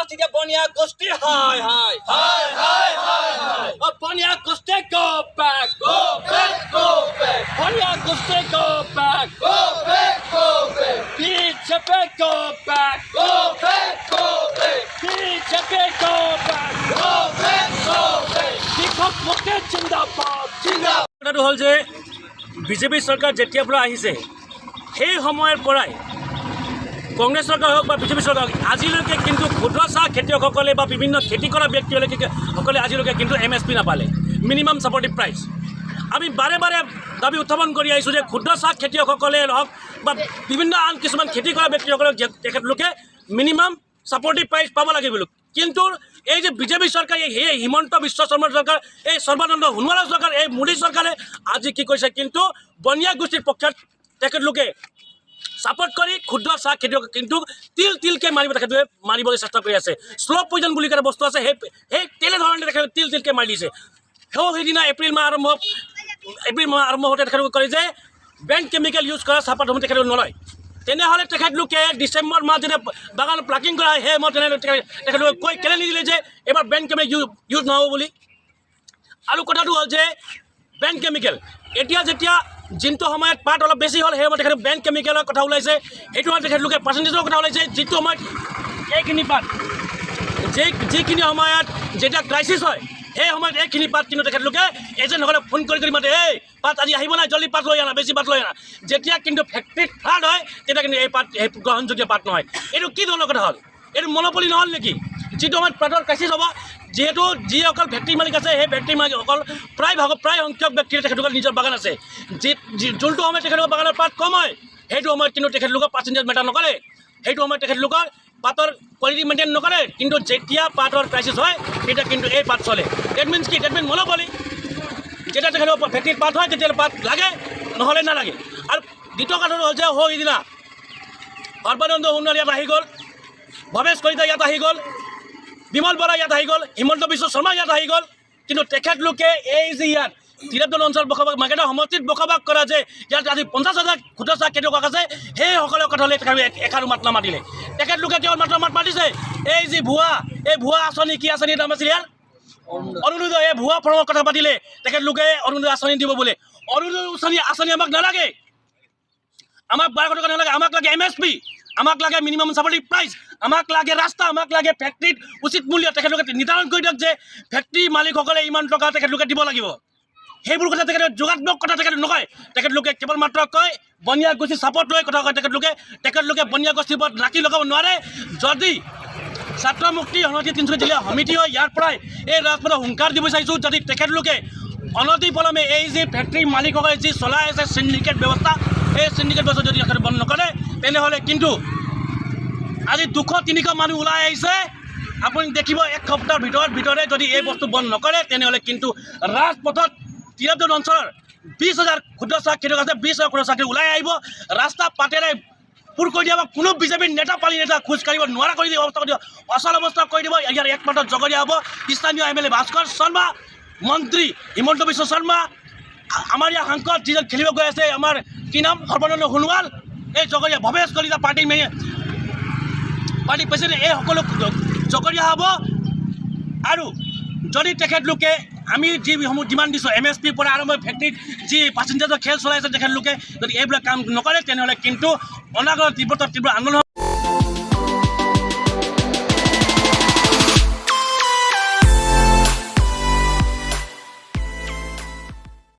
see the Bonia Gosti high, high. Hi, hi, hi, hi. Bonia Gosti go back. Go back, go back. Bonia Gosti go back. Go back, go back. BJP go back. Go back, go back. BJP go back. Go back, go back. Dikok Moke Jindabad. Jindabad. কথাটো হ'ল যে BJP চৰকাৰ যেতিয়াৰ পৰা আহিছে সেই সময়ৰ পৰাই কংগ্ৰেছ চৰকাৰ হওক বা বিজেপি চৰকাৰ আজিলৈকে কিন্তু ক্ষুদ্ৰ চাহ খেতিয়কসকলে বা বিভিন্ন খেতি কৰা ব্যক্তিসকলে আজিলৈকে কিন্তু MSP নাপালে, মিনিমাম ছাপৰ্টিভ প্ৰাইচ। আমি বাৰে বাৰে দাবী উত্থাপন কৰি আহিছোঁ যে ক্ষুদ্ৰ চাহ খেতিয়কসকলে হওক বা বিভিন্ন আন কিছুমান খেতি কৰা ব্যক্তিসকলক তেখেতলোকে মিনিমাম ছাপৰ্টিভ প্ৰাইচ পাব লাগে বুলি। কিন্তু এই যে বিজেপি চৰকাৰ, এই হিমন্ত বিশ্ব শৰ্মাৰ চৰকাৰ, এই সৰ্বানন্দ সোণোৱালৰ চৰকাৰ, এই মোদী চৰকাৰে আজি কি কৰিছে, কিন্তু বনিয়া গোষ্ঠীৰ পক্ষত তেখেতলোকে ছাপৰ্ট কৰি ক্ষুদ্ৰ চাহ খেতিয়ক কিন্তু তিলকৈ তেখেতলোকে মাৰিবলৈ চেষ্টা কৰি আছে। শ্ল' পয়জন বুলি এটা বস্তু আছে, সেই তেনেধৰণে তেখেতে তিলকৈ মাৰি দিছে। সেইদিনা এপ্ৰিল মাহ আৰম্ভ হওঁতে তেখেতলোকে কৰে যে বেণ্ড কেমিকেল ইউজ কৰা চাহপাতসমূহ তেখেতলোকে নলয়। তেনেহ'লে তেখেতলোকে ডিচেম্বৰ মাহ যেতিয়া বাগান প্লাকিং কৰা হয় সেই মাহ তেখেতলোকে কৈ কেলে নিদিলে যে এইবাৰ বেণ্ড কেমিকেল ইউজ নহ'ব বুলি। আৰু কথাটো হ'ল যে বেণ্ড কেমিকেল এতিয়া যেতিয়া যোনটো সময়ত পাত অলপ বেছি হ'ল সেই সময়ত তেখেতে বেণ্ড কেমিকেলৰ কথা ওলাইছে, সেইটো সময়ত তেখেতলোকে পাৰ্চেণ্টেজৰ কথা ওলাইছে। যিটো সময়ত এইখিনি পাত যিখিনি সময়ত যেতিয়া ক্ৰাইচিছ হয় সেই সময়ত এইখিনি পাত কিন্তু তেখেতলোকে এজেণ্টসকলে ফোন কৰি মাতে, এই পাত আজি আহিব নাই, জলদি পাত লৈ আনা, বেছি পাত লৈ আনা। যেতিয়া কিন্তু ফেক্টৰীত ফ্লাড হয় তেতিয়া কিন্তু এই পাত গ্ৰহণযোগ্য পাত নহয়। এইটো কি ধৰণৰ কথা হ'ল? এইটো মনোপলি নহ'ল নেকি? যিটো সময়ত পাতৰ ক্ৰাইচিছ হ'ব, যিহেতু যিসকল ফেক্টৰী মালিক আছে সেই ফেক্টৰী মালিকসকল প্ৰায় সংখ্যক ব্যক্তিৰে তেখেতলোকৰ নিজৰ বাগান আছে। যোনটো সময়ত তেখেতলোকৰ বাগানৰ পাত কম হয় সেইটো সময়ত কিন্তু তেখেতলোকৰ পাৰ্চেণ্টেজ মেটাৰ নকৰে, সেইটো সময়ত তেখেতলোকৰ পাতৰ কোৱালিটি মেইনটেইন নকৰে। কিন্তু যেতিয়া পাতৰ ক্ৰাইচিছ হয় তেতিয়া কিন্তু এই পাত চলে। ডেট মিনছ কি? That means monopoly. যেতিয়া তেখেতৰ ফেক্টৰীত পাত হয় তেতিয়াহ'লে পাত লাগে, নহ'লে নালাগে। আৰু দ্বিতীয় কথাটো হ'ল যে সিদিনা সৰ্বানন্দ সোণোৱাল ইয়াত আহি গ'ল, ভৱেশ কলিতা ইয়াত আহি গ'ল, বিমল বৰা ইয়াত আহি গ'ল, হিমন্ত বিশ্ব শৰ্মা ইয়াত আহি গ'ল। কিন্তু তেখেতলোকে এই যে ইয়াত তিৰাপদল অঞ্চল মাৰ্কেটৰ সমষ্টিত বসবাস কৰা যে ইয়াত আজি 50,000 ক্ষুদ্ৰ চাহ খেতিয়ক আছে, সেইসকলৰ কথালৈ তেখেতলোকে এষাৰো মাত নামাতিলে। তেখেতলোকে কেৱল মাত্ৰ মাত মাতিছে এই যি ভুৱা আঁচনি, কি আঁচনি নাম আছিল ইয়াৰ, অৰুণোদয়, এই ভুৱা ফৰ্মৰ কথা পাতিলে তেখেতলোকে অৰুণোদয় আঁচনি দিব বোলে। অৰুণোদয় আঁচনি আমাক নালাগে, আমাক 12 টকা নালাগে, আমাক লাগে MSP, আমাক লাগে মিনিমাম ছাপৰ্টিভ প্ৰাইচ, আমাক লাগে ৰাস্তা, আমাক লাগে ফেক্টৰীত উচিত মূল্য তেখেতলোকে নিৰ্ধাৰণ কৰি দিয়ক যে ফেক্টৰী মালিকসকলে ইমান টকা তেখেতলোকে দিব লাগিব। সেইবোৰ কথা তেখেতে যোগাত্মক কথা তেখেতে নকয়। তেখেতলোকে কেৱল মাত্ৰ কয় বনিয়া গোষ্ঠী ছাপৰ্ট লৈ কথা কয়। তেখেতলোকে বনিয়া গোষ্ঠীৰ ওপৰত ৰাখি লগাব নোৱাৰে। যদি ছাত্ৰ মুক্তি সমিতি তিনিচুকীয়া জিলা সমিতি হয় ইয়াৰ পৰাই এই ৰাজপথত হুংকাৰ দিব বিচাৰিছোঁ, যদি তেখেতলোকে অনতি পলমে এই যি ফেক্টৰী মালিকসকলে যি চলাই আছে চিণ্ডিকেট ব্যৱস্থা, এই চিণ্ডিকেট ব্যৱস্থা যদি তেখেতে বন্ধ নকৰে তেনেহ'লে কিন্তু আজি 200-300 মানুহ ওলাই আহিছে। আপুনি দেখিব এক সপ্তাহৰ ভিতৰতে যদি এই বস্তু বন্ধ নকৰে তেনেহ'লে কিন্তু ৰাজপথত তিৰাপদল অঞ্চলৰ 20,000 ক্ষুদ্ৰ চাহ খেতিয়ক আছে, 20,000 ক্ষুদ্ৰ চাহ খেতিয়ক ওলাই আহিব, ৰাস্তা পাতেৰে পূৰ কৰি দিব। কোনো বিজেপিৰ নেতা পালি নেতা খোজ কাঢ়িব নোৱাৰা কৰি দিব, অৱস্থা কৰি দিব, অচল অৱস্থা কৰি দিব। ইয়াৰ একমাত্ৰ জগৰীয়া হ'ব স্থানীয় MLA ভাস্কৰ শৰ্মা, মন্ত্ৰী হিমন্ত বিশ্ব শৰ্মা, আমাৰ ইয়াৰ সাংসদ যিজন খেলিব গৈ আছে আমাৰ কি নাম সৰ্বানন্দ সোণোৱাল, এই জগৰীয়া ভৱেশ কলিতা পাৰ্টি প্ৰেচিডেণ্ট, এই সকলো জগৰীয়া হ'ব। আৰু যদি তেখেতলোকে আমি যিসমূহ ডিমাণ্ড দিছোঁ MSPৰ পৰা আৰম্ভ ফেক্টৰীত যি পাৰ্চেণ্টেজৰ খেল চলাই আছে তেখেতলোকে যদি এইবিলাক কাম নকৰে তেনেহ'লে কিন্তু অনাগত তীব্ৰ আন্দোলন